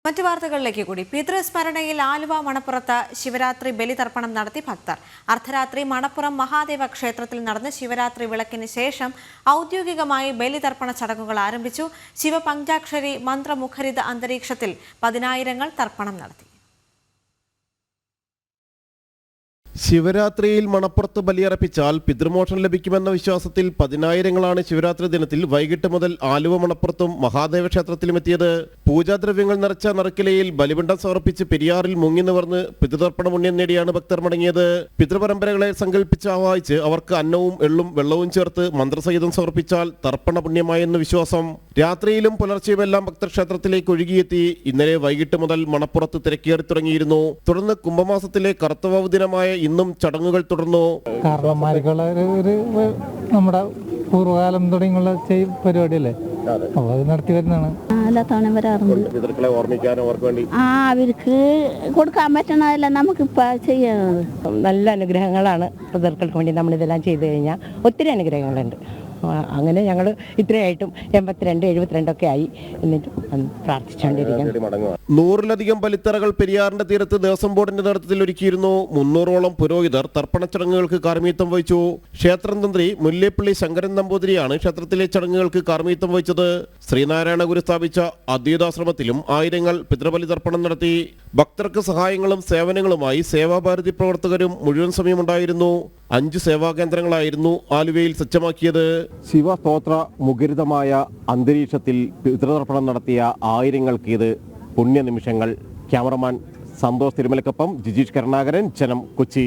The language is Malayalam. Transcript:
മറ്റു വാർത്തകളിലേക്ക് കൂടി പിതൃസ്മരണയിൽ ആലുവ മണപ്പുറത്ത് ശിവരാത്രി ബലിതർപ്പണം നടത്തി ഭക്തർ. അർദ്ധരാത്രി മണപ്പുറം മഹാദേവ ക്ഷേത്രത്തിൽ നടന്ന ശിവരാത്രി വിളക്കിന് ശേഷം ഔദ്യോഗികമായി ബലിതർപ്പണ ചടങ്ങുകൾ ആരംഭിച്ചു. ശിവപഞ്ചാക്ഷരി മന്ത്രമുഖരിത അന്തരീക്ഷത്തിൽ പതിനായിരങ്ങൾ തർപ്പണം നടത്തി. ശിവരാത്രിയിൽ മണപ്പുറത്ത് ബലിയർപ്പിച്ചാൽ പിതൃമോക്ഷം ലഭിക്കുമെന്ന വിശ്വാസത്തിൽ പതിനായിരങ്ങളാണ് ശിവരാത്രി ദിനത്തിൽ വൈകിട്ട് മുതൽ ആലുവ മണപ്പുറത്തും മഹാദേവ ക്ഷേത്രത്തിലുമെത്തിയത്. പൂജാദ്രവ്യങ്ങൾ നിറച്ച നറുക്കിലയിൽ ബലിപിണ്ഡം സമർപ്പിച്ച് പെരിയാറിൽ മുങ്ങി നിവർന്ന് പിതൃതർപ്പണ പുണ്യം നേടിയാണ് ഭക്തർ മടങ്ങിയത്. പിതൃപരമ്പരകളെ സങ്കല്പിച്ച് ആവാഹിച്ച് അവർക്ക് അന്നവും എള്ളും വെള്ളവും ചേർത്ത് മന്ത്രസഹിതം സമർപ്പിച്ചാൽ തർപ്പണ പുണ്യമായെന്ന് വിശ്വാസം. രാത്രിയിലും പുലർച്ചെയുമെല്ലാം ഭക്തർ ക്ഷേത്രത്തിലേക്ക് ഒഴുകിയെത്തി. ഇന്നലെ വൈകിട്ട് മുതൽ മണപ്പുറത്ത് തിരക്കേറി തുടങ്ങിയിരുന്നു. തുടർന്ന് കുംഭമാസത്തിലെ കർത്തവാവ് ദിനമായ ഇന്നും ചടങ്ങുകൾ തുടർന്നു. കാരണന്മാർക്കുള്ള നമ്മുടെ പൂർവ്വകാലം തുടങ്ങിയുള്ള പരിപാടിയല്ലേ, അപ്പോൾ അത് നടത്തി വരുന്നതാണ്. പിതൃക്കളെ ഓർമ്മിക്കാനും അവർക്ക് വേണ്ടി അവർക്ക് കൊടുക്കാൻ പറ്റണതല്ല നമുക്കിപ്പോൾ ചെയ്യുന്നത്. നല്ല അനുഗ്രഹങ്ങളാണ് പിതൃക്കൾക്ക് വേണ്ടി നമ്മളിതെല്ലാം ചെയ്തു കഴിഞ്ഞാൽ ഒത്തിരി അനുഗ്രഹങ്ങളുണ്ട്. അങ്ങനെ ഞങ്ങൾ ഇത്രയായിട്ടും 82, 72 ഒക്കെ ആയി എന്നിട്ട് പ്രാർത്ഥിച്ചുകൊണ്ടിരിക്കുന്നു. 100-ലധികം ബലിത്തറകൾ പെരിയാറിന്റെ തീരത്ത് ദേവസ്വം ബോർഡിന്റെ നേതൃത്വത്തിൽ ഒരുക്കിയിരുന്നു. 300ഓളം പുരോഹിതർ തർപ്പണ ചടങ്ങുകൾക്ക് കാർമ്മികത്വം വഹിച്ചു. ക്ഷേത്രം തന്ത്രി മുല്ലേപ്പള്ളി ശങ്കരൻ നമ്പൂതിരിയാണ് ക്ഷേത്രത്തിലെ ചടങ്ങുകൾക്ക് കാർമ്മികത്വം വഹിച്ചത്. ശ്രീനാരായണ ഗുരു സ്ഥാപിച്ച അദ്വൈതാശ്രമത്തിലും ആയിരങ്ങൾ പിതൃബലി തർപ്പണം നടത്തി. ഭക്തർക്ക് സഹായങ്ങളും സേവനങ്ങളുമായി സേവാഭാരതി പ്രവർത്തകരും മുഴുവൻ സമയമുണ്ടായിരുന്നു. 5 സേവാകേന്ദ്രങ്ങളായിരുന്നു ആലുവയിൽ സജ്ജമാക്കിയത്. ശിവസ്തോത്ര മുഖരിതമായ അന്തരീക്ഷത്തിൽ പിതൃതർപ്പണം നടത്തിയ ആയിരങ്ങൾക്ക് ഇത് പുണ്യനിമിഷങ്ങൾ. ക്യാമറമാൻ സന്തോഷ് തിരുമലക്കൊപ്പം ജിജീഷ് കരുണാകരൻ, ജനം, കൊച്ചി.